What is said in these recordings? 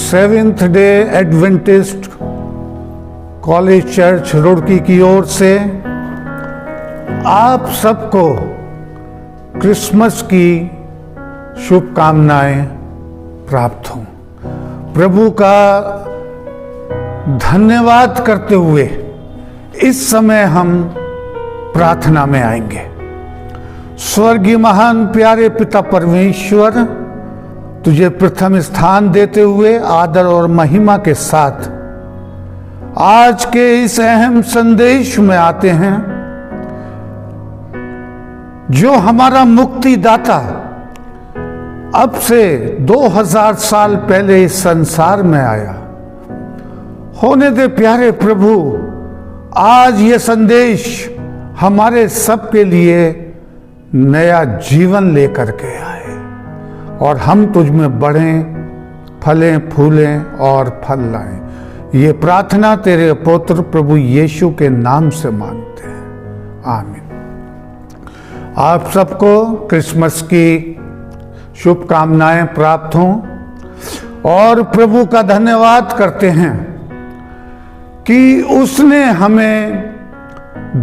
Seventh day Adventist college church Roorkee की ओर से आप सबको क्रिसमस की शुभकामनाएं प्राप्त हों। प्रभु का धन्यवाद करते हुए इस समय हम प्रार्थना में आएंगे। स्वर्गीय महान प्यारे पिता परमेश्वर, तुझे प्रथम स्थान देते हुए आदर और महिमा के साथ आज के इस अहम संदेश में आते हैं, जो हमारा मुक्तिदाता अब से 2000 साल पहले इस संसार में आया। होने दे प्यारे प्रभु, आज ये संदेश हमारे सबके लिए नया जीवन लेकर के आए और हम तुझ में बढ़ें, फलें, फूलें और फल लाएं। ये प्रार्थना तेरे पुत्र प्रभु यीशु के नाम से मांगते हैं, आमीन। आप सबको क्रिसमस की शुभकामनाएं प्राप्त हों और प्रभु का धन्यवाद करते हैं कि उसने हमें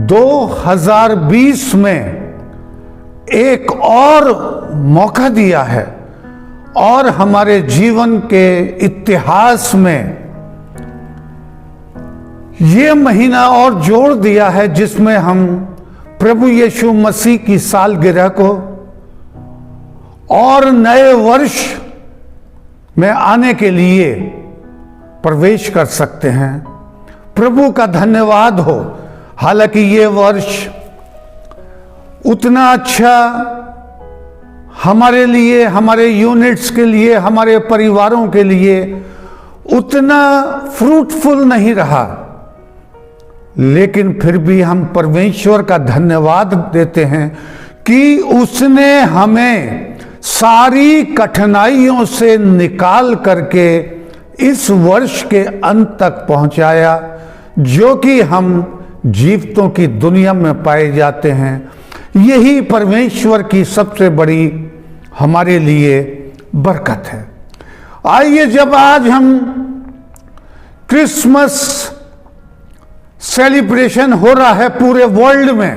2020 में एक और मौका दिया है और हमारे जीवन के इतिहास में ये महीना और जोड़ दिया है, जिसमें हम प्रभु यीशु मसीह की सालगिरह को और नए वर्ष में आने के लिए प्रवेश कर सकते हैं। प्रभु का धन्यवाद हो। हालांकि ये वर्ष उतना अच्छा हमारे लिए, हमारे यूनिट्स के लिए, हमारे परिवारों के लिए उतना फ्रूटफुल नहीं रहा, लेकिन फिर भी हम परमेश्वर का धन्यवाद देते हैं कि उसने हमें सारी कठिनाइयों से निकाल करके इस वर्ष के अंत तक पहुंचाया, जो कि हम जीवितों की दुनिया में पाए जाते हैं। यही परमेश्वर की सबसे बड़ी हमारे लिए बरकत है। आइए, जब आज हम क्रिसमस सेलिब्रेशन हो रहा है पूरे वर्ल्ड में,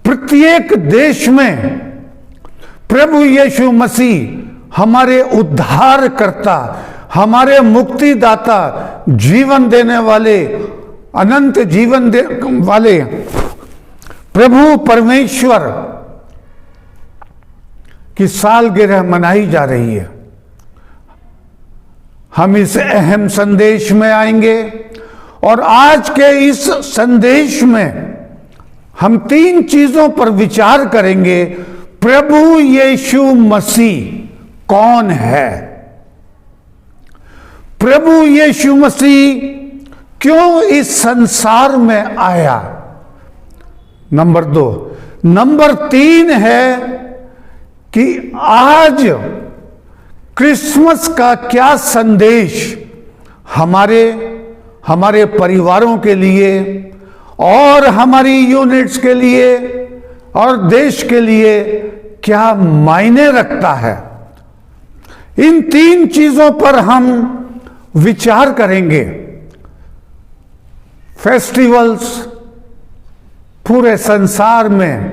प्रत्येक देश में प्रभु यीशु मसीह हमारे उद्धारकर्ता, हमारे मुक्तिदाता, जीवन देने वाले, अनंत जीवन वाले प्रभु परमेश्वर की सालगिरह मनाई जा रही है। हम इस अहम संदेश में आएंगे और आज के इस संदेश में हम 3 चीजों पर विचार करेंगे। प्रभु यीशु मसीह कौन है? प्रभु यीशु मसीह क्यों इस संसार में आया? नंबर 2। नंबर 3 है कि आज क्रिसमस का क्या संदेश हमारे परिवारों के लिए और हमारी यूनिट्स के लिए और देश के लिए क्या मायने रखता है। इन 3 चीजों पर हम विचार करेंगे। फेस्टिवल्स पूरे संसार में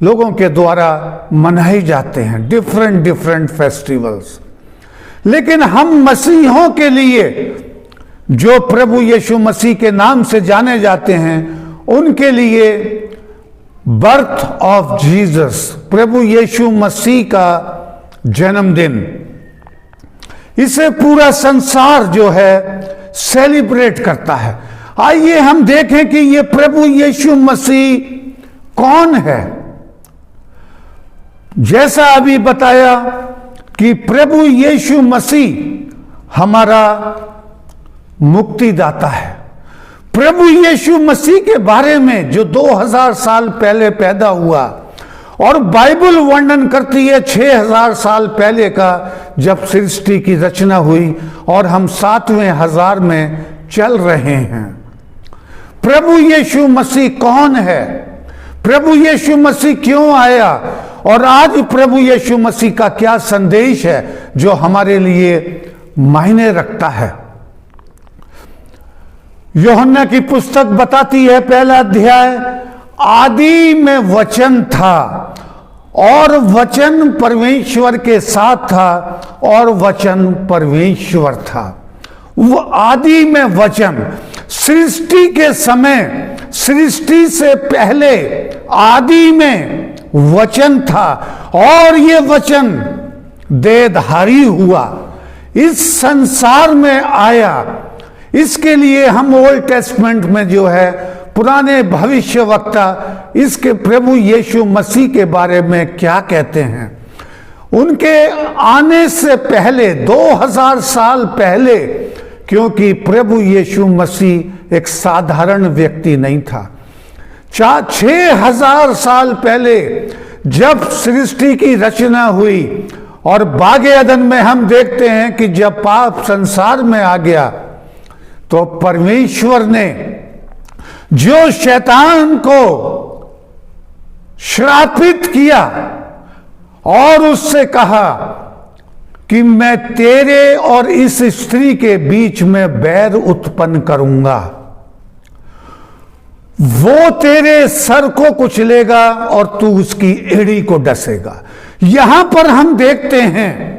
लोगों के द्वारा मनाए जाते हैं, डिफरेंट फेस्टिवल्स, लेकिन हम मसीहों के लिए, जो प्रभु यीशु मसीह के नाम से जाने जाते हैं, उनके लिए बर्थ ऑफ जीसस, प्रभु यीशु मसीह का जन्मदिन, इसे पूरा संसार जो है सेलिब्रेट करता है। आइए हम देखें कि ये प्रभु यीशु मसीह कौन है। जैसा अभी बताया कि प्रभु यीशु मसीह हमारा मुक्तिदाता है। प्रभु यीशु मसीह के बारे में जो 2000 साल पहले पैदा हुआ, और बाइबल वर्णन करती है 6000 साल पहले का, जब सृष्टि की रचना हुई और हम 7वें हजार में चल रहे हैं। प्रभु यीशु मसीह कौन है? प्रभु यीशु मसीह क्यों आया? और आज प्रभु यीशु मसीह का क्या संदेश है जो हमारे लिए मायने रखता है। यूहन्ना की पुस्तक बताती है, पहला अध्याय, आदि में वचन था और वचन परमेश्वर के साथ था और वचन परमेश्वर था। वो आदि में वचन, सृष्टि के समय, सृष्टि से पहले आदि में वचन था और ये वचन देहधारी हुआ, इस संसार में आया। इसके लिए हम ओल्ड टेस्टमेंट में जो है पुराने भविष्यवक्ता इसके प्रभु यीशु मसीह के बारे में क्या कहते हैं। उनके आने से पहले 2000 साल पहले, क्योंकि प्रभु यीशु मसीह एक साधारण व्यक्ति नहीं था, 6000 साल पहले जब सृष्टि की रचना हुई और बागे अदन में हम देखते हैं कि जब पाप संसार में आ गया तो परमेश्वर ने जो शैतान को श्रापित किया और उससे कहा कि मैं तेरे और इस स्त्री के बीच में बैर उत्पन्न करूंगा, वो तेरे सर को कुचलेगा और तू उसकी एड़ी को डसेगा। यहां पर हम देखते हैं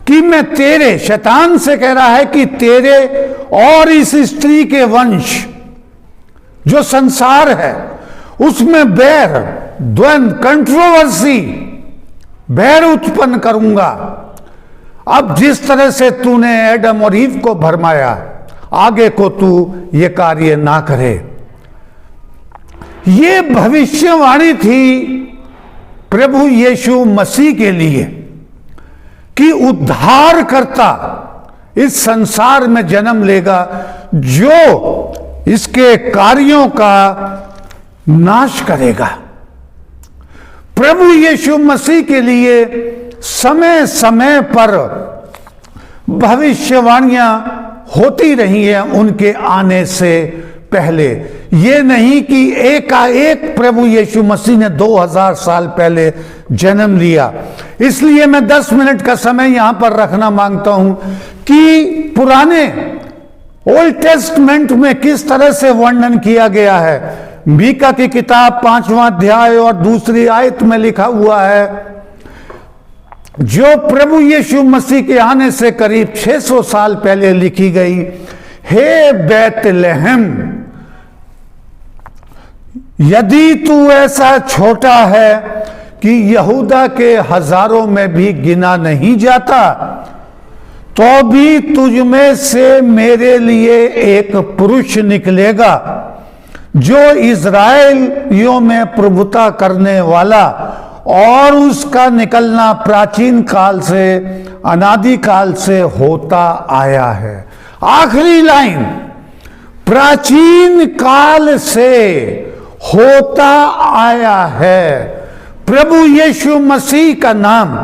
कि मैं तेरे, शैतान से कह रहा है कि तेरे और इस स्त्री के वंश जो संसार है उसमें बैर, द्वंद, कंट्रोवर्सी, बैर उत्पन्न करूंगा। अब जिस तरह से तूने एडम और ईव को भरमाया, आगे को तू ये कार्य ना करे। ये भविष्यवाणी थी प्रभु यीशु मसीह के लिए कि उद्धारकर्ता इस संसार में जन्म लेगा जो इसके कार्यों का नाश करेगा। प्रभु यीशु मसीह के लिए समय समय पर भविष्यवाणियां होती रही हैं उनके आने से पहले। ये नहीं कि एकाएक प्रभु यीशु मसीह ने 2000 साल पहले जन्म लिया। इसलिए मैं 10 मिनट का समय यहां पर रखना मांगता हूं कि पुराने ओल्ड टेस्टमेंट में किस तरह से वर्णन किया गया है। मीका की किताब 5वां अध्याय और 2री आयत में लिखा हुआ है, जो प्रभु यीशु मसीह के आने से करीब 600 साल पहले लिखी गई। हे बैतलहम, यदि तू ऐसा छोटा है कि यहूदा के हजारों में भी गिना नहीं जाता, तो भी तुझ में से मेरे लिए एक पुरुष निकलेगा जो इज़राइलियों में प्रभुता करने वाला, और उसका निकलना प्राचीन काल से, अनादि काल से होता आया है। आखिरी लाइन, प्राचीन काल से होता आया है। प्रभु यीशु मसीह का नाम,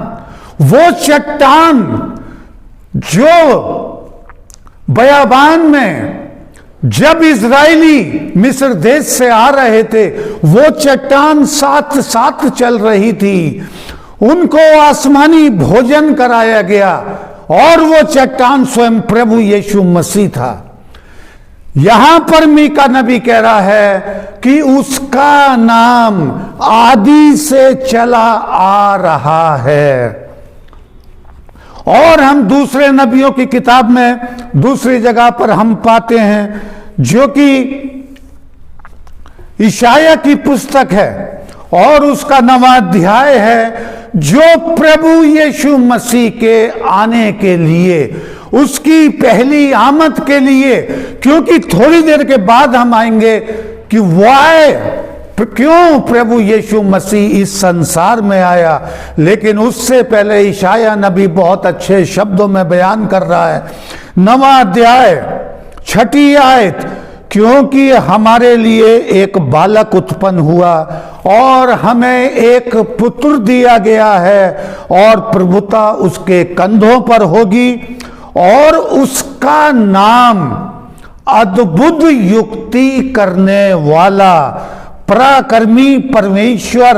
वो चट्टान जो बयाबान में जब इजरायली मिस्र देश से आ रहे थे, वो चट्टान साथ साथ चल रही थी, उनको आसमानी भोजन कराया गया और वो चट्टान स्वयं प्रभु यीशु मसीह था। यहां पर मीका नबी कह रहा है कि उसका नाम आदि से चला आ रहा है। और हम दूसरे नबियों की किताब में दूसरी जगह पर हम पाते हैं, जो कि इशाया की पुस्तक है और उसका 9वां अध्याय है, जो प्रभु यीशु मसीह के आने के लिए, उसकी पहली आमद के लिए, क्योंकि थोड़ी देर के बाद हम आएंगे कि वाई, क्यों प्रभु यीशु मसीह इस संसार में आया। लेकिन उससे पहले इशाया नबी बहुत अच्छे शब्दों में बयान कर रहा है, 9वां अध्याय 6ठी आयत, क्योंकि हमारे लिए एक बालक उत्पन्न हुआ और हमें एक पुत्र दिया गया है और प्रभुता उसके कंधों पर होगी और उसका नाम अद्भुत युक्ति करने वाला, पराक्रमी परमेश्वर,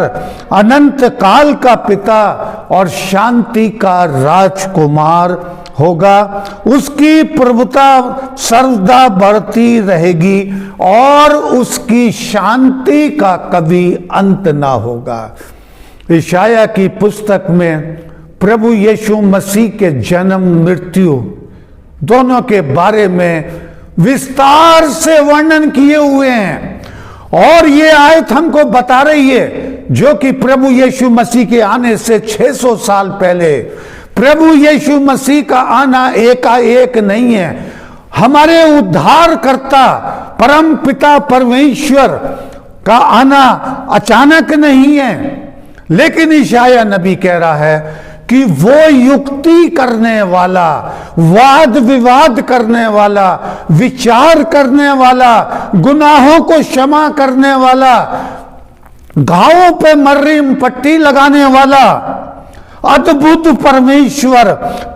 अनंत काल का पिता और शांति का राजकुमार होगा, उसकी प्रभुता सर्वदा बढ़ती रहेगी और उसकी शांति का कभी अंत ना होगा। यशायाह की पुस्तक में प्रभु यीशु मसीह के जन्म मृत्यु दोनों के बारे में विस्तार से वर्णन किए हुए हैं और ये आयत हमको बता रही है जो कि प्रभु यीशु मसीह के आने से 600 साल पहले, प्रभु यीशु मसीह का आना एकाएक नहीं है, हमारे उद्धारकर्ता परम पिता परमेश्वर का आना अचानक नहीं है। लेकिन यशायाह नबी कह रहा है कि वो युक्ति करने वाला, वाद विवाद करने वाला, विचार करने वाला, गुनाहों को क्षमा करने वाला, घावों पे मर्रीम पट्टी लगाने वाला, अद्भुत परमेश्वर,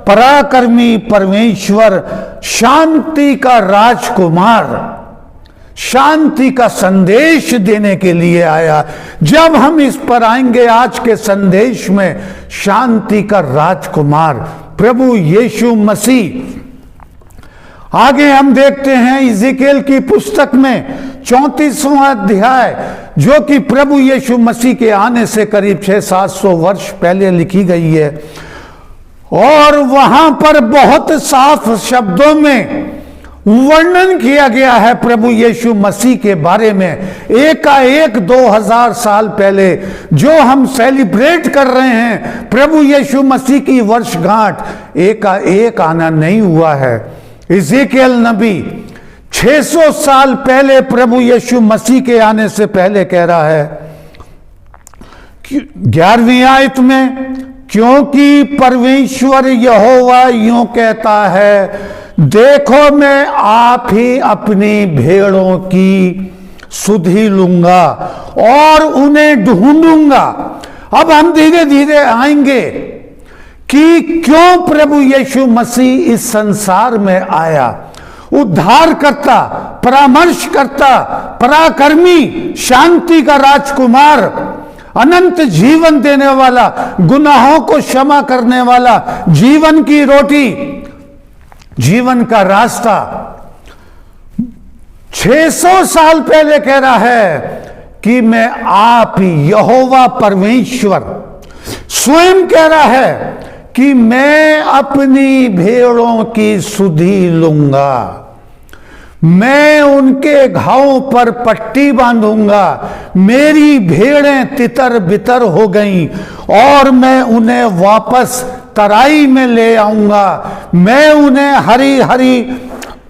पराक्रमी परमेश्वर, शांति का राजकुमार, शांति का संदेश देने के लिए आया। जब हम इस पर आएंगे आज के संदेश में, शांति का राजकुमार प्रभु यीशु मसीह। आगे हम देखते हैं इज़ेकिएल की पुस्तक में 34वां अध्याय, जो कि प्रभु यीशु मसीह के आने से करीब 600-700 वर्ष पहले लिखी गई है और वहां पर बहुत साफ शब्दों में वर्णन किया गया है प्रभु यीशु मसीह के बारे में। एकाएक 2000 साल पहले जो हम सेलिब्रेट कर रहे हैं, प्रभु यीशु मसीह की वर्षगांठ एकाएक आना नहीं हुआ है। इज़ेकिएल नबी 600 साल पहले प्रभु यीशु मसीह के आने से पहले कह रहा है 11वीं आयत में, क्योंकि परमेश्वर यहोवा यूं कहता है, देखो मैं आप ही अपनी भेड़ों की सुधि लूंगा और उन्हें ढूंढूंगा। अब हम धीरे धीरे आएंगे कि क्यों प्रभु यीशु मसीह इस संसार में आया। उद्धारकर्ता, परामर्शकर्ता, पराक्रमी, शांति का राजकुमार, अनंत जीवन देने वाला, गुनाहों को क्षमा करने वाला, जीवन की रोटी, जीवन का रास्ता 600 साल पहले कह रहा है कि मैं आप ही, यहोवा परमेश्वर स्वयं कह रहा है कि मैं अपनी भेड़ों की सुधि लूंगा, मैं उनके घावों पर पट्टी बांधूंगा। मेरी भेड़ें तितर बितर हो गईं और मैं उन्हें वापस तराई में ले आऊंगा। मैं उन्हें हरी हरी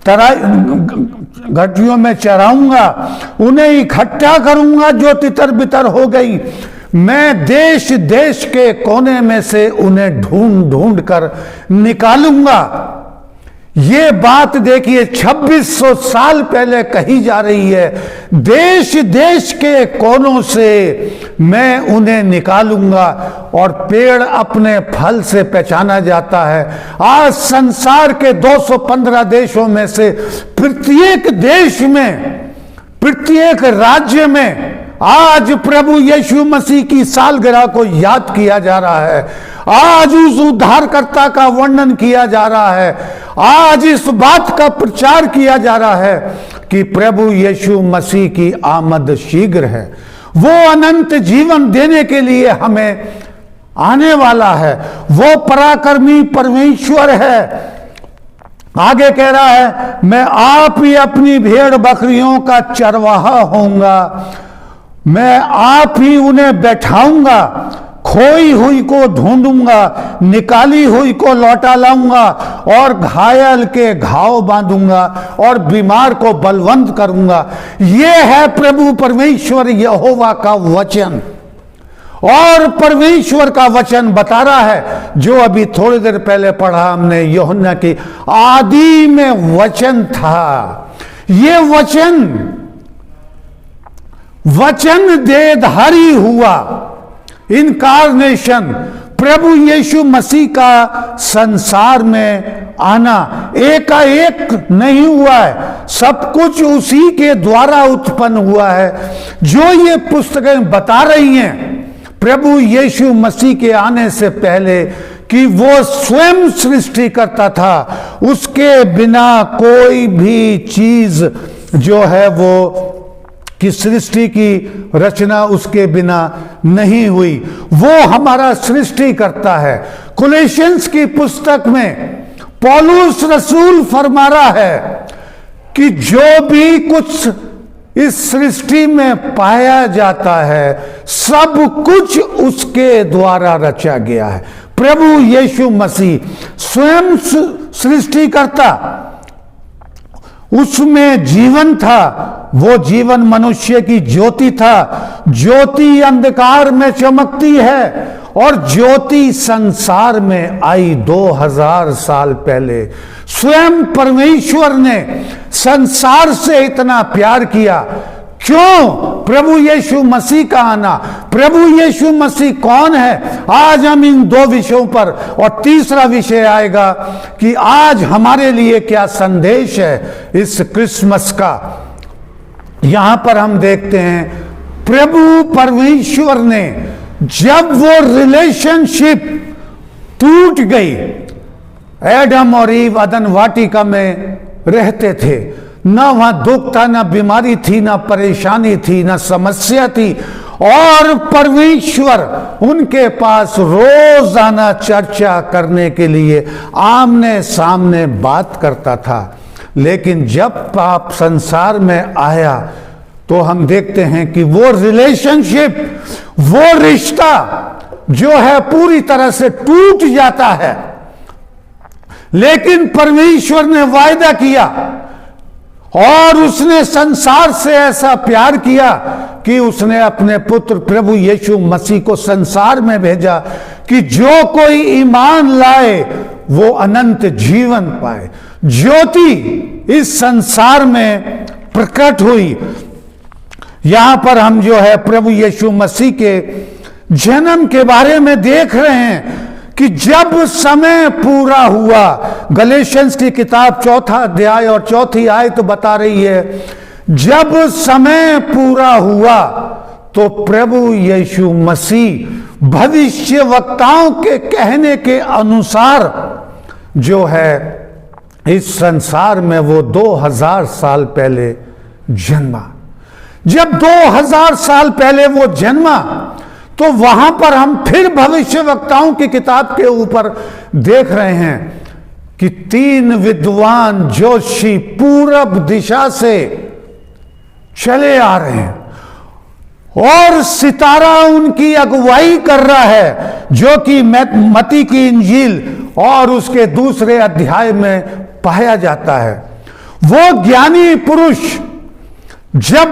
तराई घटियों में चराऊंगा, उन्हें इकट्ठा करूंगा जो तितर बितर हो गई। मैं देश देश के कोने में से उन्हें ढूंढ ढूंढ कर निकालूंगा। ये बात देखिए 2600 साल पहले कही जा रही है। देश देश के कोनों से मैं उन्हें निकालूंगा और पेड़ अपने फल से पहचाना जाता है। आज संसार के 215 देशों में से प्रत्येक देश में, प्रत्येक राज्य में आज प्रभु यीशु मसीह की सालगिरह को याद किया जा रहा है। आज उस उद्धारकर्ता का वर्णन किया जा रहा है। आज इस बात का प्रचार किया जा रहा है कि प्रभु यीशु मसीह की आमद शीघ्र है। वो अनंत जीवन देने के लिए हमें आने वाला है। वो पराक्रमी परमेश्वर है। आगे कह रहा है, मैं आप ही अपनी भेड़ बकरियों का चरवाहा होऊंगा, मैं आप ही उन्हें बैठाऊंगा, खोई हुई को ढूंढूंगा, निकाली हुई को लौटा लाऊंगा और घायल के घाव बांधूंगा और बीमार को बलवंत करूंगा। यह है प्रभु परमेश्वर यहोवा का वचन। और परमेश्वर का वचन बता रहा है जो अभी थोड़ी देर पहले पढ़ा हमने, यूहन्ना की, आदि में वचन था। ये वचन देहधारी हुआ, इनकारनेशन, प्रभु यीशु मसीह का संसार में आना एकाएक नहीं हुआ है। सब कुछ उसी के द्वारा उत्पन्न हुआ है। जो ये पुस्तकें बता रही हैं प्रभु यीशु मसीह के आने से पहले कि वो स्वयं सृष्टि करता था, उसके बिना कोई भी चीज जो है वो कि सृष्टि की रचना उसके बिना नहीं हुई। वो हमारा सृष्टि करता है। कोलोसियंस की पुस्तक में पौलुस रसूल फरमा रहा है कि जो भी कुछ इस सृष्टि में पाया जाता है सब कुछ उसके द्वारा रचा गया है। प्रभु यीशु मसीह स्वयं सृष्टि करता, उसमें जीवन था, वो जीवन मनुष्य की ज्योति था। ज्योति अंधकार में चमकती है और ज्योति संसार में आई 2000 साल पहले। स्वयं परमेश्वर ने संसार से इतना प्यार किया। क्यों? प्रभु यीशु मसीह का आना। प्रभु यीशु मसीह कौन है? आज हम इन दो विषयों पर, और तीसरा विषय आएगा कि आज हमारे लिए क्या संदेश है इस क्रिसमस का। यहां पर हम देखते हैं प्रभु परमेश्वर ने जब वो रिलेशनशिप टूट गई, एडम और ईव अदन वाटिका में रहते थे, न वहां दुख था, न बीमारी थी, न परेशानी थी, न समस्या थी, और परमेश्वर उनके पास रोजाना चर्चा करने के लिए आमने सामने बात करता था। लेकिन जब पाप संसार में आया तो हम देखते हैं कि वो रिलेशनशिप, वो रिश्ता जो है पूरी तरह से टूट जाता है। लेकिन परमेश्वर ने वायदा किया और उसने संसार से ऐसा प्यार किया कि उसने अपने पुत्र प्रभु यीशु मसीह को संसार में भेजा कि जो कोई ईमान लाए वो अनंत जीवन पाए। ज्योति इस संसार में प्रकट हुई। यहां पर हम जो है प्रभु यीशु मसीह के जन्म के बारे में देख रहे हैं कि जब समय पूरा हुआ, गलेशियंस की किताब 4 अध्याय और 4 आयत बता रही है, जब समय पूरा हुआ तो प्रभु यीशु मसीह भविष्य वक्ताओं के कहने के अनुसार जो है इस संसार में वो 2000 साल पहले जन्मा। जब 2000 साल पहले वो जन्मा तो वहां पर हम फिर भविष्यवक्ताओं की किताब के ऊपर देख रहे हैं कि 3 विद्वान जोशी पूरब दिशा से चले आ रहे हैं और सितारा उनकी अगुवाई कर रहा है, जो कि मत्ती की इंजील और उसके 2 अध्याय में पाया जाता है। वो ज्ञानी पुरुष जब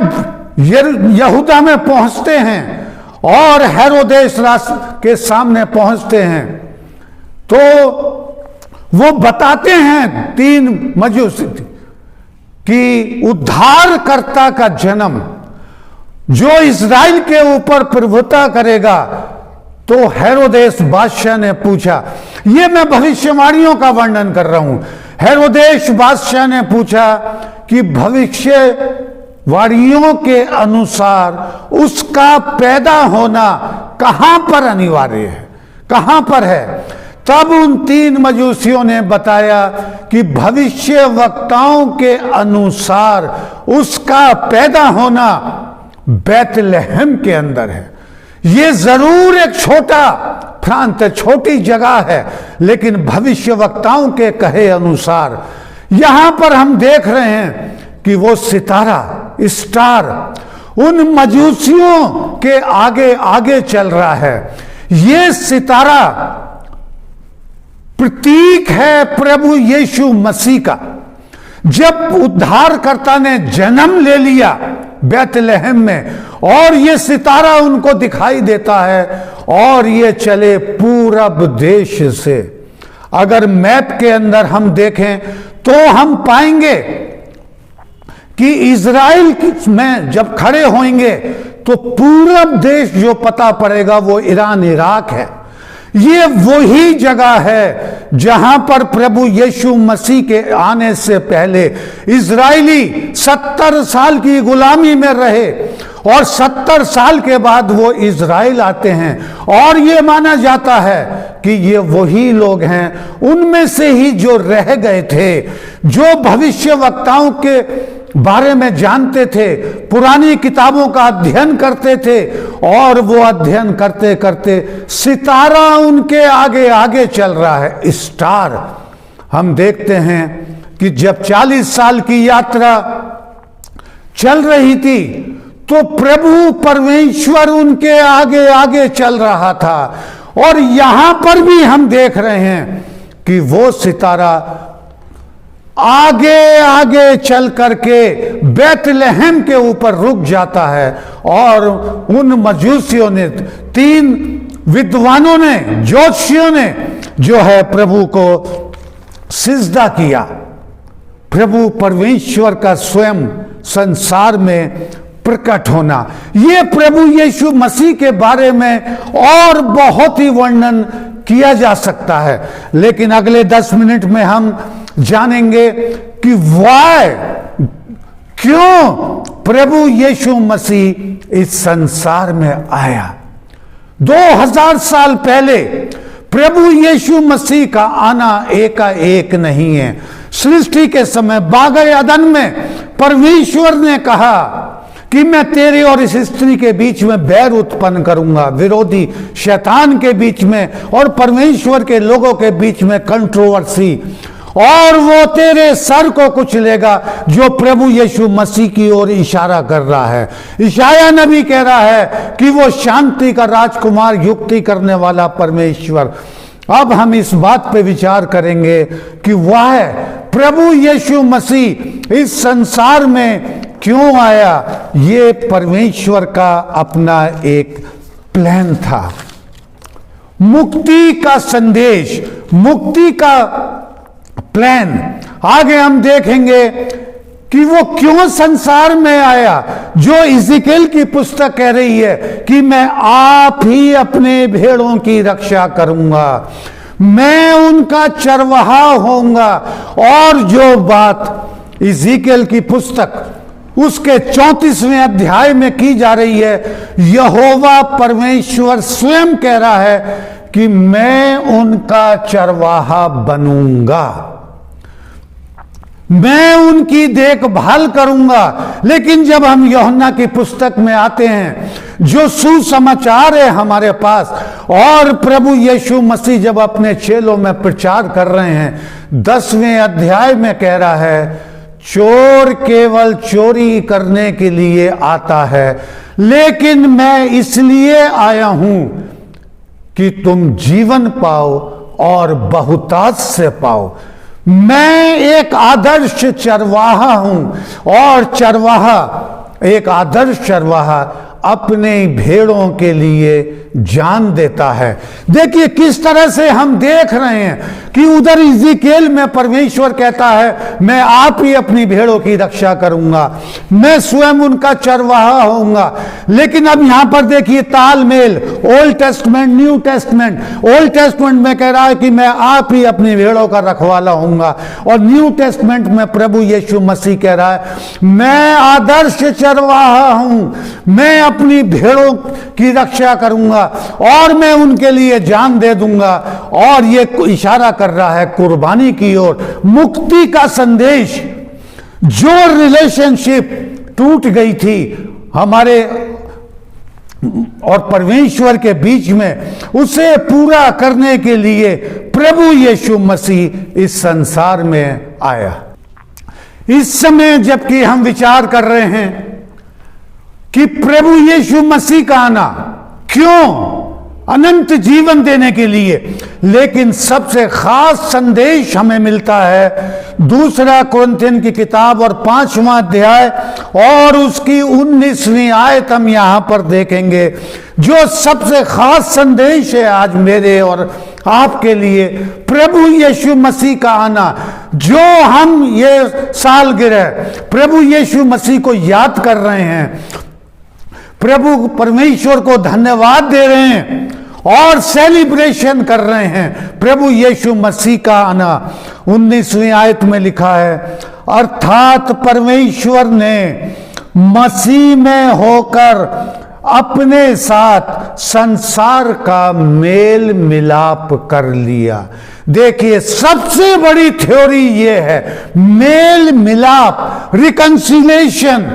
यहूदा में पहुंचते हैं और हेरोदेस के सामने पहुंचते हैं तो वो बताते हैं 3 मजूसी कि उद्धारकर्ता का जन्म जो इस्राएल के ऊपर प्रभुता करेगा। तो हेरोदेस बादशाह ने पूछा, ये मैं भविष्यवाणियों का वर्णन कर रहा हूं, हेरोदेस बादशाह ने पूछा कि भविष्यवाणियों के अनुसार उसका पैदा होना कहां पर अनिवार्य है, कहां पर है। तब उन 3 मजूसियों ने बताया कि भविष्य वक्ताओं के अनुसार उसका पैदा होना बैतलहम के अंदर है। ये जरूर एक छोटा प्रांत, छोटी जगह है, लेकिन भविष्य वक्ताओं के कहे अनुसार यहां पर हम देख रहे हैं कि वो सितारा, स्टार उन मजूसियों के आगे आगे चल रहा है। ये सितारा प्रतीक है प्रभु यीशु मसीह का। जब उद्धारकर्ता ने जन्म ले लिया बैतलहम में और ये सितारा उनको दिखाई देता है और ये चले पूरब देश से। अगर मैप के अंदर हम देखें तो हम पाएंगे कि इज़राइल में जब खड़े होंगे तो पूरब देश जो पता पड़ेगा वो ईरान, इराक है। ये वही जगह है जहां पर प्रभु यीशु मसीह के आने से पहले इजरायली 70 साल की गुलामी में रहे और 70 साल के बाद वो इजराइल आते हैं और ये माना जाता है कि ये वही लोग हैं, उनमें से ही जो रह गए थे, जो भविष्यवक्ताओं के बारे में जानते थे, पुरानी किताबों का अध्ययन करते थे और वो अध्ययन करते करते सितारा उनके आगे आगे चल रहा है, स्टार। हम देखते हैं कि जब 40 साल की यात्रा चल रही थी तो प्रभु परमेश्वर उनके आगे आगे चल रहा था और यहां पर भी हम देख रहे हैं कि वो सितारा आगे आगे चल करके बैतलहम के ऊपर रुक जाता है और उन मजूसियों ने, 3 विद्वानों ने, ज्योतिषियों ने जो है प्रभु को सिजदा किया। प्रभु परमेश्वर का स्वयं संसार में प्रकट होना, ये प्रभु यीशु मसीह के बारे में और बहुत ही वर्णन किया जा सकता है, लेकिन अगले 10 मिनट में हम जानेंगे कि क्यों प्रभु यीशु मसीह इस संसार में आया। 2000 साल पहले प्रभु यीशु मसीह का आना एकाएक नहीं है। सृष्टि के समय बाग़ अदन में परमेश्वर ने कहा कि मैं तेरे और इस स्त्री के बीच में बैर उत्पन्न करूंगा, विरोधी शैतान के बीच में और परमेश्वर के लोगों के बीच में कंट्रोवर्सी, और वो तेरे सर को कुचलेगा, जो प्रभु यीशु मसीह की ओर इशारा कर रहा है। इशाया नबी कह रहा है कि वो शांति का राजकुमार, युक्ति करने वाला परमेश्वर। अब हम इस बात पे विचार करेंगे कि वह प्रभु यीशु मसीह इस संसार में क्यों आया। ये परमेश्वर का अपना एक प्लान था, मुक्ति का संदेश, मुक्ति का प्लान। आगे हम देखेंगे कि वो क्यों संसार में आया, जो इज़िकेल की पुस्तक कह रही है कि मैं आप ही अपने भेड़ों की रक्षा करूंगा, मैं उनका चरवाहा होऊंगा। और जो बात इज़िकेल की पुस्तक उसके 34वें अध्याय में की जा रही है, यहोवा परमेश्वर स्वयं कह रहा है कि मैं उनका चरवाहा बनूंगा, मैं उनकी देखभाल करूंगा। लेकिन जब हम यूहन्ना की पुस्तक में आते हैं, जो सुसमाचार है हमारे पास, और प्रभु यीशु मसीह जब अपने चेलों में प्रचार कर रहे हैं, 10वें अध्याय में कह रहा है, चोर केवल चोरी करने के लिए आता है, लेकिन मैं इसलिए आया हूं कि तुम जीवन पाओ और बहुतायत से पाओ। मैं एक आदर्श चरवाहा हूं और चरवाहा, एक आदर्श चरवाहा अपने भेड़ों के लिए जान देता है। देखिए किस तरह से हम देख रहे हैं कि उधर इज़िकेल में परमेश्वर कहता है मैं आप ही अपनी भेड़ों की रक्षा करूंगा, मैं स्वयं उनका चरवाहा होऊंगा। लेकिन अब यहां पर देखिए तालमेल, old testament, new testament. Old testament में कह रहा है कि मैं आप ही अपनी भेड़ों का रखवाला होऊंगा, और न्यू टेस्टमेंट में प्रभु यीशु मसीह कह रहा है मैं आदर्श चरवाहा हूं, मैं अपनी भेड़ों की रक्षा करूंगा और मैं उनके लिए जान दे दूंगा। और ये इशारा कर रहा है कुर्बानी की ओर, मुक्ति का संदेश। जो रिलेशनशिप टूट गई थी हमारे और परमेश्वर के बीच में, उसे पूरा करने के लिए प्रभु यीशु मसीह इस संसार में आया। इस समय जबकि हम विचार कर रहे हैं कि प्रभु यीशु मसीह का आना क्यों, अनंत जीवन देने के लिए, लेकिन सबसे खास संदेश हमें मिलता है 2 कुरिन्थियों की किताब और 5वां अध्याय और उसकी 19वीं आयत हम यहां पर देखेंगे। जो सबसे खास संदेश है आज मेरे और आपके लिए, प्रभु यीशु मसीह का आना। जो हम ये सालगिरह प्रभु यीशु मसीह को याद कर रहे हैं, प्रभु परमेश्वर को धन्यवाद दे रहे हैं और सेलिब्रेशन कर रहे हैं प्रभु यीशु मसीह का आना। 19वीं आयत में लिखा है, अर्थात परमेश्वर ने मसीह में होकर अपने साथ संसार का मेल मिलाप कर लिया। देखिए, सबसे बड़ी थ्योरी ये है, मेल मिलाप, रिकंसिलेशन।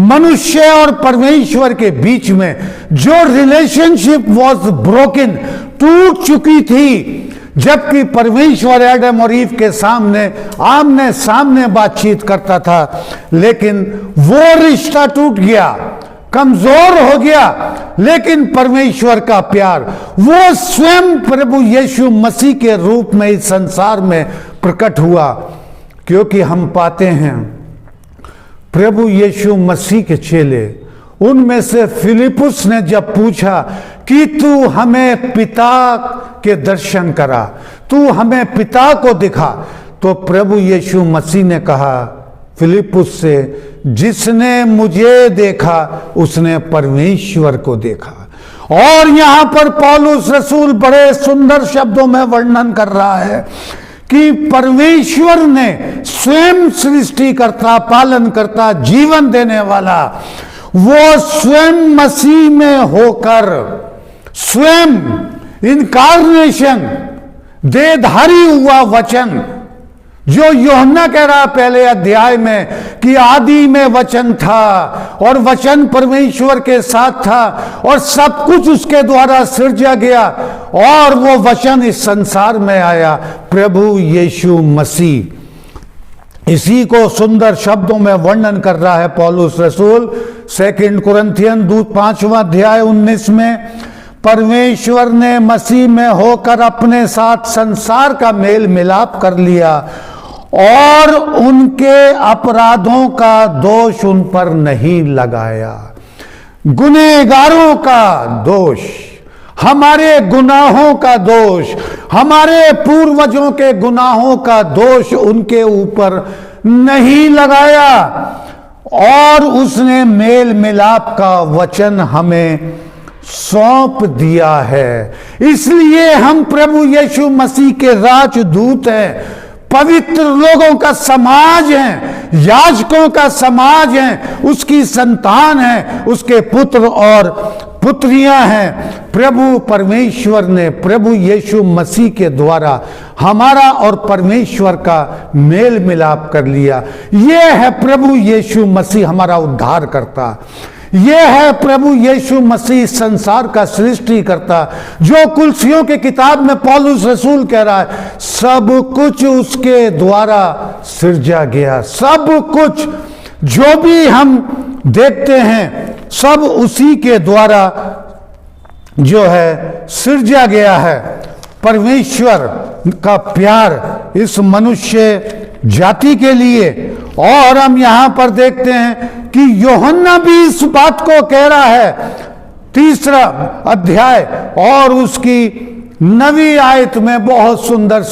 मनुष्य और परमेश्वर के बीच में जो रिलेशनशिप वॉज ब्रोकन, टूट चुकी थी, जबकि परमेश्वर एडम और ईव के सामने आमने सामने बातचीत करता था, लेकिन वो रिश्ता टूट गया, कमजोर हो गया। लेकिन परमेश्वर का प्यार वो स्वयं प्रभु यीशु मसीह के रूप में इस संसार में प्रकट हुआ। क्योंकि हम पाते हैं प्रभु यीशु मसीह के चेले, उनमें से फिलिपुस ने जब पूछा कि तू हमें पिता के दर्शन करा, तू हमें पिता को दिखा, तो प्रभु यीशु मसीह ने कहा फिलिपुस से, जिसने मुझे देखा उसने परमेश्वर को देखा। और यहां पर पौलुस रसूल बड़े सुंदर शब्दों में वर्णन कर रहा है कि परमेश्वर ने स्वयं सृष्टिकर्ता, पालनकर्ता, जीवन देने वाला, वो स्वयं मसीह में होकर, स्वयं इनकारनेशन, देहधारी हुआ वचन, जो यूहन्ना कह रहा पहले अध्याय में कि आदि में वचन था और वचन परमेश्वर के साथ था और सब कुछ उसके द्वारा सृजा गया और वो वचन इस संसार में आया, प्रभु यीशु मसीह। इसी को सुंदर शब्दों में वर्णन कर रहा है पौलुस रसूल 2 कुरिन्थियन 5वां अध्याय 19 में, परमेश्वर ने मसीह में होकर अपने साथ संसार का मेल मिलाप कर लिया और उनके अपराधों का दोष उन पर नहीं लगाया। गुनहगारों का दोष, हमारे गुनाहों का दोष, हमारे पूर्वजों के गुनाहों का दोष उनके ऊपर नहीं लगाया और उसने मेल मिलाप का वचन हमें सौंप दिया है। इसलिए हम प्रभु यीशु मसीह के राजदूत हैं, पवित्र लोगों का समाज हैं, याजकों का समाज हैं, उसकी संतान हैं, उसके पुत्र और पुत्रियां हैं। प्रभु परमेश्वर ने प्रभु यीशु मसीह के द्वारा हमारा और परमेश्वर का मेल मिलाप कर लिया। यह है प्रभु यीशु मसीह हमारा उद्धार करता, यह है प्रभु यीशु मसीह संसार का सृष्टि करता, जो कुलसियों के किताब में पौलुस रसूल कह रहा है, सब कुछ उसके द्वारा सृजा गया। सब कुछ जो भी हम देखते हैं सब उसी के द्वारा जो है सृजा गया है। परमेश्वर का प्यार इस मनुष्य जाति के लिए, और हम यहां पर देखते हैं कि यूहन्ना भी इस बात को कह रहा है 3रा अध्याय और उसकी 9वीं आयत में बहुत सुंदर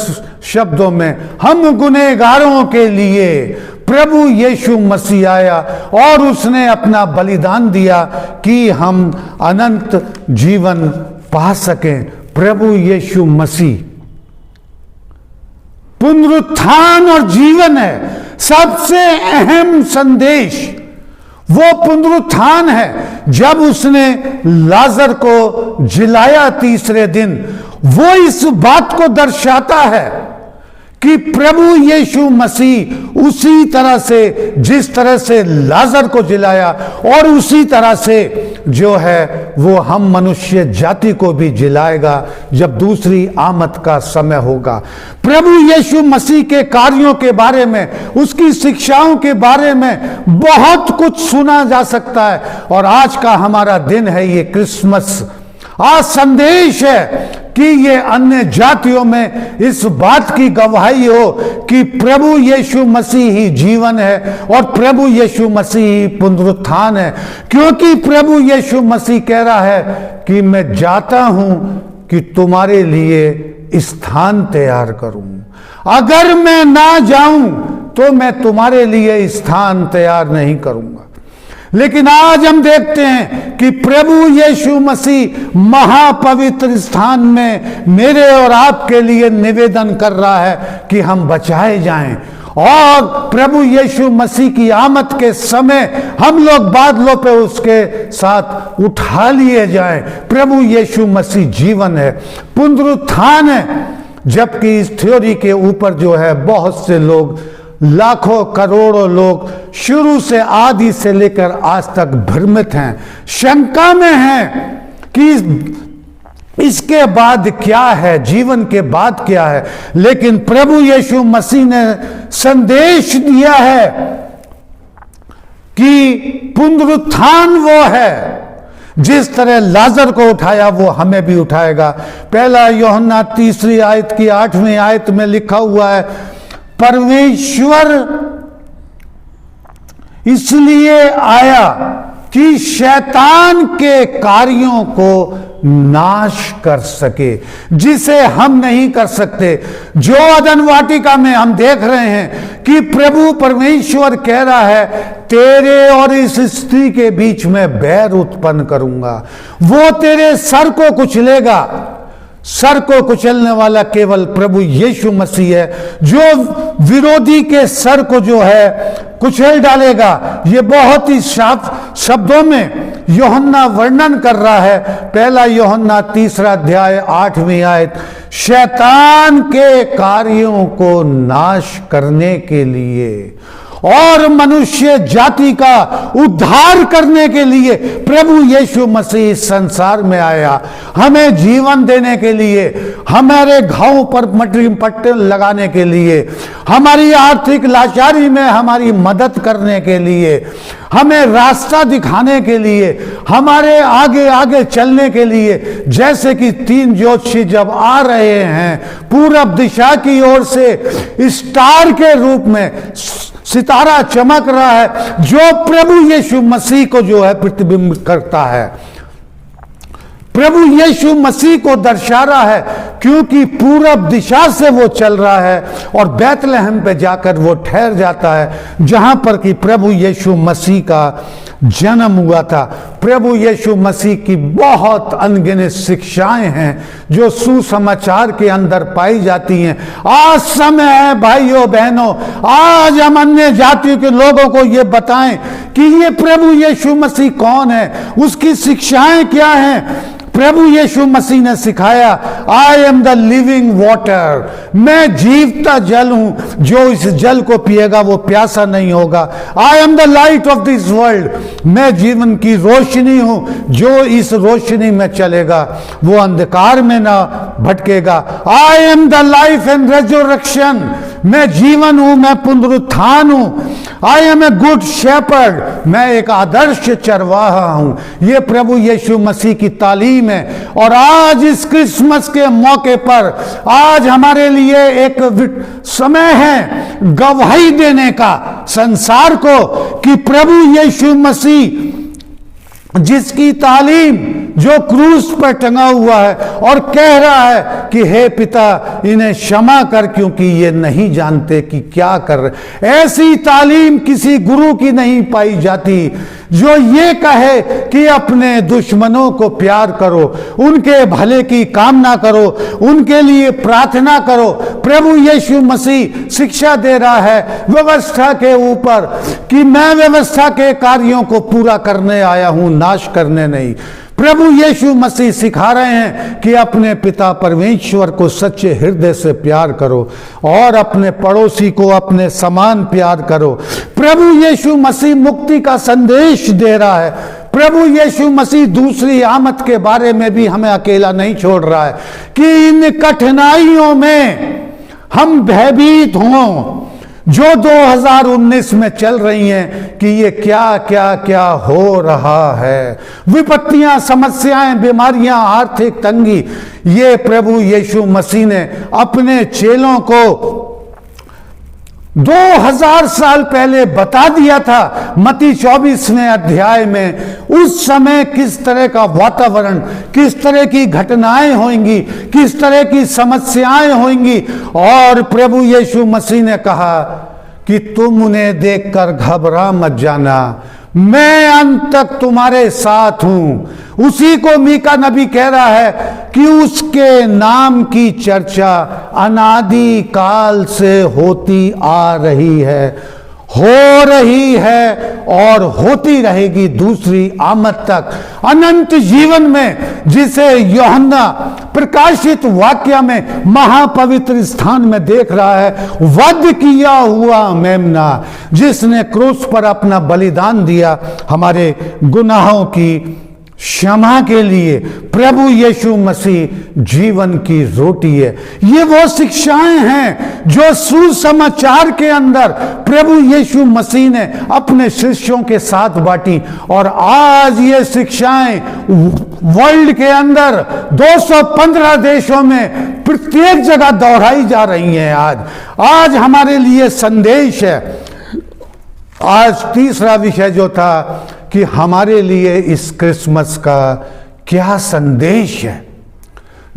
शब्दों में, हम गुनहगारों के लिए प्रभु यीशु मसीह आया और उसने अपना बलिदान दिया कि हम अनंत जीवन पा सकें। प्रभु यीशु मसीह पुनरुत्थान और जीवन है। सबसे अहम संदेश वो पुनरुत्थान है। जब उसने लाजर को जिलाया 3रे दिन, वो इस बात को दर्शाता है कि प्रभु यीशु मसीह उसी तरह से, जिस तरह से लाजर को जिलाया, और उसी तरह से जो है वो हम मनुष्य जाति को भी जिलाएगा जब दूसरी आमद का समय होगा। प्रभु यीशु मसीह के कार्यों के बारे में, उसकी शिक्षाओं के बारे में बहुत कुछ सुना जा सकता है। और आज का हमारा दिन है ये क्रिसमस। आज संदेश है कि ये अन्य जातियों में इस बात की गवाही हो कि प्रभु यीशु मसीह ही जीवन है और प्रभु यीशु मसीह ही पुनरुत्थान है। क्योंकि प्रभु यीशु मसीह कह रहा है कि मैं जाता हूं कि तुम्हारे लिए स्थान तैयार करूं। अगर मैं ना जाऊं तो मैं तुम्हारे लिए स्थान तैयार नहीं करूंगा। लेकिन आज हम देखते हैं कि प्रभु यीशु मसीह महापवित्र स्थान में मेरे और आपके लिए निवेदन कर रहा है कि हम बचाए जाएं, और प्रभु यीशु मसीह की आमद के समय हम लोग बादलों पे उसके साथ उठा लिए जाएं। प्रभु यीशु मसीह जीवन है, पुनरुत्थान है। जबकि इस थ्योरी के ऊपर जो है बहुत से लोग, लाखों करोड़ों लोग शुरू से आदि से लेकर आज तक भ्रमित हैं, शंका में हैं कि इसके बाद क्या है, जीवन के बाद क्या है। लेकिन प्रभु यीशु मसीह ने संदेश दिया है कि पुनरुत्थान वो है, जिस तरह लाजर को उठाया वो हमें भी उठाएगा। पहला यूहन्ना 3 आयत की 8वीं आयत में लिखा हुआ है, परमेश्वर इसलिए आया कि शैतान के कार्यों को नाश कर सके, जिसे हम नहीं कर सकते। जो अदन वाटिका में हम देख रहे हैं कि प्रभु परमेश्वर कह रहा है, तेरे और इस स्त्री के बीच में बैर उत्पन्न करूंगा, वो तेरे सर को कुचलेगा। सर को कुचलने वाला केवल प्रभु यीशु मसीह है, जो विरोधी के सर को जो है कुचल डालेगा। ये बहुत ही साफ शब्दों में यूहन्ना वर्णन कर रहा है। पहला यूहन्ना 3 अध्याय 8वीं आयत, शैतान के कार्यों को नाश करने के लिए और मनुष्य जाति का उद्धार करने के लिए प्रभु यीशु मसीह संसार में आया, हमें जीवन देने के लिए, हमारे घावों पर पट्टे लगाने के लिए, हमारी आर्थिक लाचारी में हमारी मदद करने के लिए, हमें रास्ता दिखाने के लिए, हमारे आगे आगे चलने के लिए। जैसे कि 3 ज्योतिषी जब आ रहे हैं पूरब दिशा की ओर से, स्टार के रूप में सितारा चमक रहा है, जो प्रभु यीशु मसीह को जो है प्रतिबिंबित करता है, प्रभु यीशु मसीह को दर्शा रहा है, क्योंकि पूरब दिशा से वो चल रहा है और बैतलहम पे जाकर वो ठहर जाता है, जहां पर कि प्रभु यीशु मसीह का जन्म हुआ था। प्रभु यीशु मसीह की बहुत अनगिनत शिक्षाएं हैं जो सुसमाचार के अंदर पाई जाती हैं। आज समय है भाइयों बहनों, आज हम अन्य जातियों के लोगों को ये बताएं कि ये प्रभु यीशु मसीह कौन है, उसकी शिक्षाएं क्या हैं। प्रभु यीशु मसीह ने सिखाया, आई एम द लिविंग वाटर, मैं जीवता जल हूं, जो इस जल को पिएगा वो प्यासा नहीं होगा। आई am the light of this world, मैं जीवन की रोशनी हूं, जो इस रोशनी में चलेगा वो अंधकार में ना भटकेगा। I am the life and resurrection, मैं जीवन हूं, मैं पुनरुत्थान हूं। I am a good shepherd, मैं एक आदर्श चरवाहा हूं। ये प्रभु यीशु मसीह की तालीम है। और आज इस क्रिसमस के मौके पर आज हमारे लिए एक समय है गवाही देने का संसार को कि प्रभु यीशु मसीह जिसकी तालीम जो क्रूस पर टंगा हुआ है और कह रहा है कि हे पिता इन्हें क्षमा कर क्योंकि ये नहीं जानते कि क्या कर रहे। ऐसी तालीम किसी गुरु की नहीं पाई जाती जो ये कहे कि अपने दुश्मनों को प्यार करो, उनके भले की कामना करो, उनके लिए प्रार्थना करो। प्रभु यीशु मसीह शिक्षा दे रहा है व्यवस्था के ऊपर कि मैं व्यवस्था के कार्यों को पूरा करने आया हूं, नाश करने नहीं। प्रभु यीशु मसीह सिखा रहे हैं कि अपने पिता परमेश्वर को सच्चे हृदय से प्यार करो और अपने पड़ोसी को अपने समान प्यार करो। प्रभु यीशु मसीह मुक्ति का संदेश दे रहा है। प्रभु यीशु मसीह दूसरी आमद के बारे में भी हमें अकेला नहीं छोड़ रहा है कि इन कठिनाइयों में हम भयभीत हों जो 2019 में चल रही हैं कि ये क्या क्या क्या हो रहा है। विपत्तियां, समस्याएं, बीमारियां, आर्थिक तंगी, ये प्रभु यीशु मसीह ने अपने चेलों को 2000 साल पहले बता दिया था। मत्ती 24वें अध्याय में उस समय किस तरह का वातावरण, किस तरह की घटनाएं होंगी, किस तरह की समस्याएं होंगी। और प्रभु यीशु मसीह ने कहा कि तुम उन्हें देखकर घबरा मत जाना, मैं अंत तक तुम्हारे साथ हूं। उसी को मीका नबी कह रहा है कि उसके नाम की चर्चा अनादि काल से होती आ रही है, हो रही है और होती रहेगी दूसरी आमद तक, अनंत जीवन में, जिसे यूहन्ना प्रकाशित वाक्य में महापवित्र स्थान में देख रहा है। वध किया हुआ मेमना, जिसने क्रूस पर अपना बलिदान दिया हमारे गुनाहों की क्षमा के लिए। प्रभु यीशु मसीह जीवन की रोटी है। ये वो शिक्षाएं हैं जो सुसमाचार के अंदर प्रभु यीशु मसीह ने अपने शिष्यों के साथ बांटी, और आज ये शिक्षाएं वर्ल्ड के अंदर 215 देशों में प्रत्येक जगह दोहराई जा रही हैं। आज हमारे लिए संदेश है। आज तीसरा विषय जो था कि हमारे लिए इस क्रिसमस का क्या संदेश है,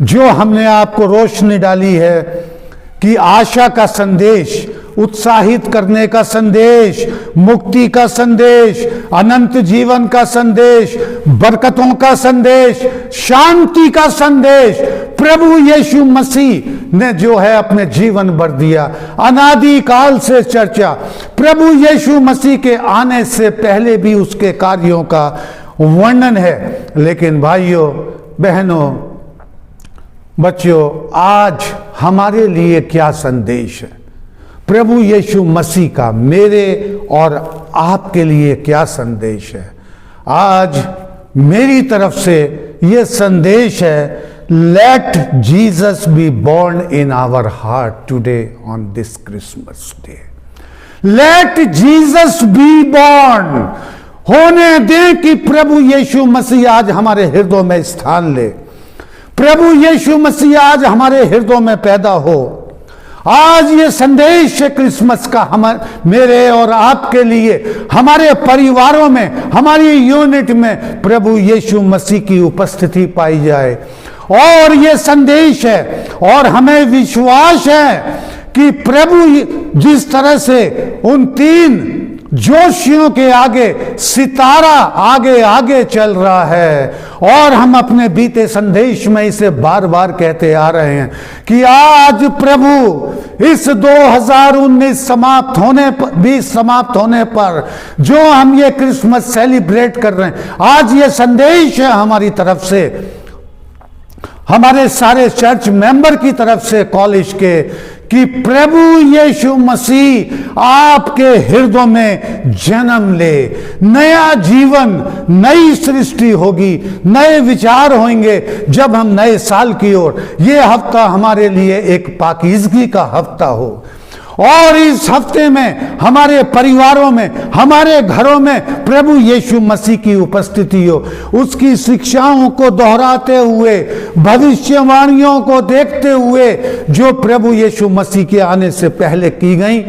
जो हमने आपको रोशनी डाली है कि आशा का संदेश, उत्साहित करने का संदेश, मुक्ति का संदेश, अनंत जीवन का संदेश, बरकतों का संदेश, शांति का संदेश प्रभु यीशु मसीह ने जो है अपने जीवन भर दिया। अनादि काल से चर्चा प्रभु यीशु मसीह के आने से पहले भी उसके कार्यों का वर्णन है। लेकिन भाइयों बहनों बच्चों, आज हमारे लिए क्या संदेश है? प्रभु यीशु मसीह का मेरे और आपके लिए क्या संदेश है? आज मेरी तरफ से यह संदेश है, let Jesus be born in our heart today on this Christmas day. Let Jesus be born, होने दें कि प्रभु यीशु मसीह आज हमारे हृदयों में स्थान ले। प्रभु यीशु मसीह आज हमारे हृदयों में पैदा हो। आज ये संदेश है क्रिसमस का मेरे और आपके लिए, हमारे परिवारों में, हमारी यूनिट में प्रभु यीशु मसीह की उपस्थिति पाई जाए। और ये संदेश है और हमें विश्वास है कि प्रभु जिस तरह से उन 3 जोशियों के आगे सितारा आगे आगे चल रहा है, और हम अपने बीते संदेश में इसे बार बार कहते आ रहे हैं कि आज प्रभु इस 2019 समाप्त होने पर जो हम ये क्रिसमस सेलिब्रेट कर रहे हैं, आज ये संदेश है हमारी तरफ से, हमारे सारे चर्च मेंबर की तरफ से कॉलेज के, कि प्रभु यीशु मसीह आपके हृदयों में जन्म ले। नया जीवन, नई सृष्टि होगी, नए विचार होंगे जब हम नए साल की ओर, ये हफ्ता हमारे लिए एक पाकीज़गी का हफ्ता हो, और इस हफ्ते में हमारे परिवारों में, हमारे घरों में प्रभु यीशु मसीह की उपस्थिति हो। उसकी शिक्षाओं को दोहराते हुए, भविष्यवाणियों को देखते हुए जो प्रभु यीशु मसीह के आने से पहले की गई,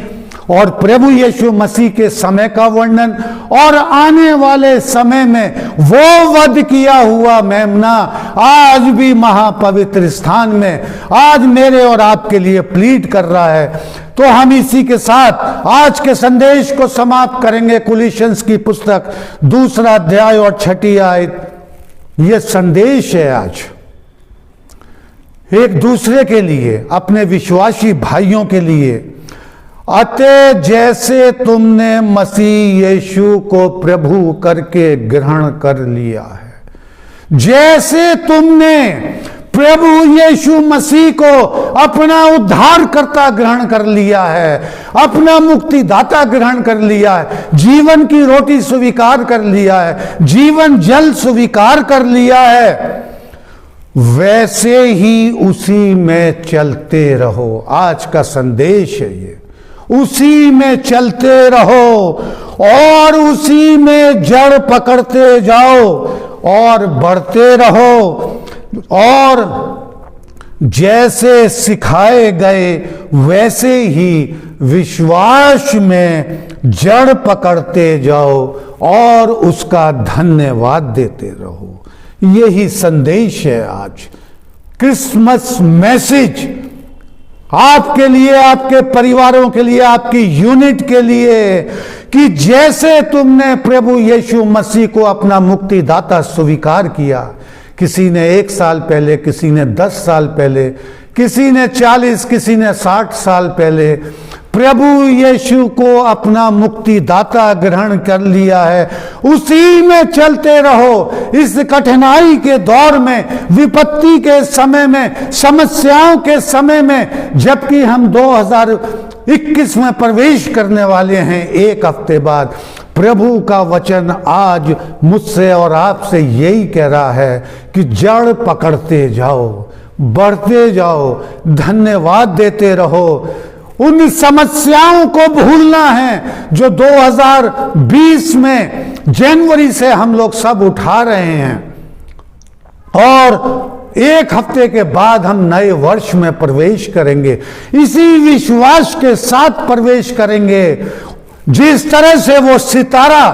और प्रभु यीशु मसीह के समय का वर्णन, और आने वाले समय में वो वध किया हुआ मेमना आज भी महापवित्र स्थान में आज मेरे और आपके लिए प्लीड कर रहा है। तो हम इसी के साथ आज के संदेश को समाप्त करेंगे। कुलिशंस की पुस्तक 2 अध्याय और 6 आयत। यह संदेश है आज एक दूसरे के लिए, अपने विश्वासी भाइयों के लिए। अतः जैसे तुमने मसीह यीशु को प्रभु करके ग्रहण कर लिया है, जैसे तुमने प्रभु यीशु मसीह को अपना उद्धारकर्ता ग्रहण कर लिया है, अपना मुक्तिदाता ग्रहण कर लिया है, जीवन की रोटी स्वीकार कर लिया है, जीवन जल स्वीकार कर लिया है, वैसे ही उसी में चलते रहो। आज का संदेश है ये, उसी में चलते रहो और उसी में जड़ पकड़ते जाओ और बढ़ते रहो, और जैसे सिखाए गए वैसे ही विश्वास में जड़ पकड़ते जाओ और उसका धन्यवाद देते रहो। यही संदेश है आज क्रिसमस मैसेज आपके लिए, आपके परिवारों के लिए, आपकी यूनिट के लिए, कि जैसे तुमने प्रभु यीशु मसीह को अपना मुक्तिदाता स्वीकार किया, किसी ने 1 साल पहले, किसी ने 10 साल पहले, किसी ने 40, किसी ने 60 साल पहले प्रभु यीशु को अपना मुक्तिदाता ग्रहण कर लिया है, उसी में चलते रहो। इस कठिनाई के दौर में, विपत्ति के समय में, समस्याओं के समय में, जबकि हम 2021 में प्रवेश करने वाले हैं 1 हफ्ते बाद, प्रभु का वचन आज मुझसे और आपसे यही कह रहा है कि जड़ पकड़ते जाओ, बढ़ते जाओ, धन्यवाद देते रहो। उन समस्याओं को भूलना है जो 2020 में जनवरी से हम लोग सब उठा रहे हैं, और 1 हफ्ते के बाद हम नए वर्ष में प्रवेश करेंगे। इसी विश्वास के साथ प्रवेश करेंगे जिस तरह से वो सितारा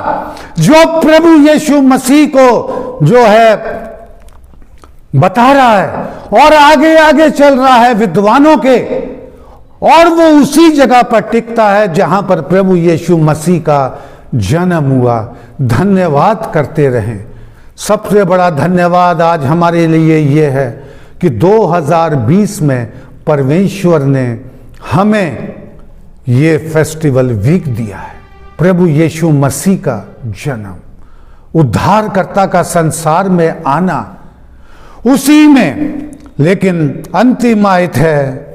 जो प्रभु यीशु मसीह को जो है बता रहा है और आगे आगे चल रहा है विद्वानों के, और वो उसी जगह पर टिकता है जहां पर प्रभु यीशु मसीह का जन्म हुआ। धन्यवाद करते रहें। सबसे बड़ा धन्यवाद आज हमारे लिए ये है कि 2020 में परमेश्वर ने हमें ये फेस्टिवल वीक दिया है, प्रभु यीशु मसीह का जन्म, उद्धारकर्ता का संसार में आना, उसी में। लेकिन अंतिम आयत है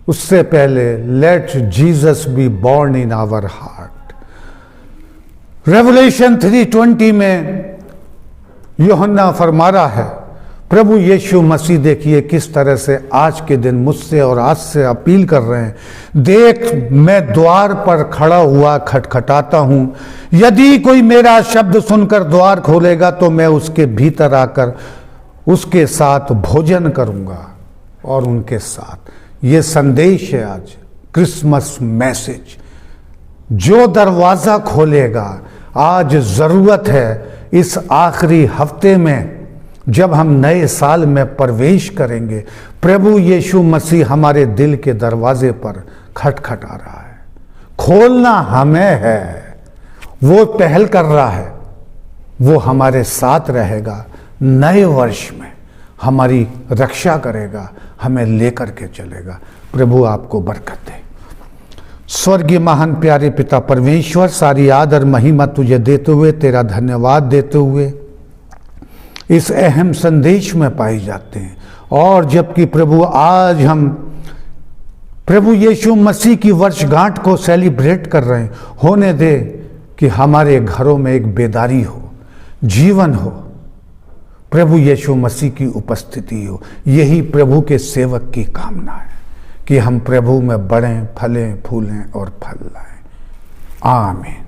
उससे पहले, let Jesus be born in our heart. Revelation 3:20 में यूहन्ना फरमा रहा है, प्रभु यीशु मसीह देखिए किस तरह से आज के दिन मुझसे और आज से अपील कर रहे हैं, देख मैं द्वार पर खड़ा हुआ खटखटाता हूं, यदि कोई मेरा शब्द सुनकर द्वार खोलेगा तो मैं उसके भीतर आकर उसके साथ भोजन करूंगा और उनके साथ। ये संदेश है आज, क्रिसमस मैसेज। जो दरवाजा खोलेगा, आज जरूरत है इस आखिरी हफ्ते में जब हम नए साल में प्रवेश करेंगे, प्रभु यीशु मसीह हमारे दिल के दरवाजे पर खटखटा रहा है। खोलना हमें है, वो पहल कर रहा है, वो हमारे साथ रहेगा, नए वर्ष में हमारी रक्षा करेगा, हमें लेकर के चलेगा। प्रभु आपको बरकत दे। स्वर्गीय महान प्यारे पिता परमेश्वर, सारी आदर महिमा तुझे देते हुए, तेरा धन्यवाद देते हुए इस अहम संदेश में पाई जाते हैं। और जबकि प्रभु आज हम प्रभु यीशु मसीह की वर्षगांठ को सेलिब्रेट कर रहे हैं, होने दे कि हमारे घरों में एक बेदारी हो, जीवन हो, प्रभु यीशु मसीह की उपस्थिति हो। यही प्रभु के सेवक की कामना है कि हम प्रभु में बढ़ें, फलें, फूलें और फल लाएं। आमीन।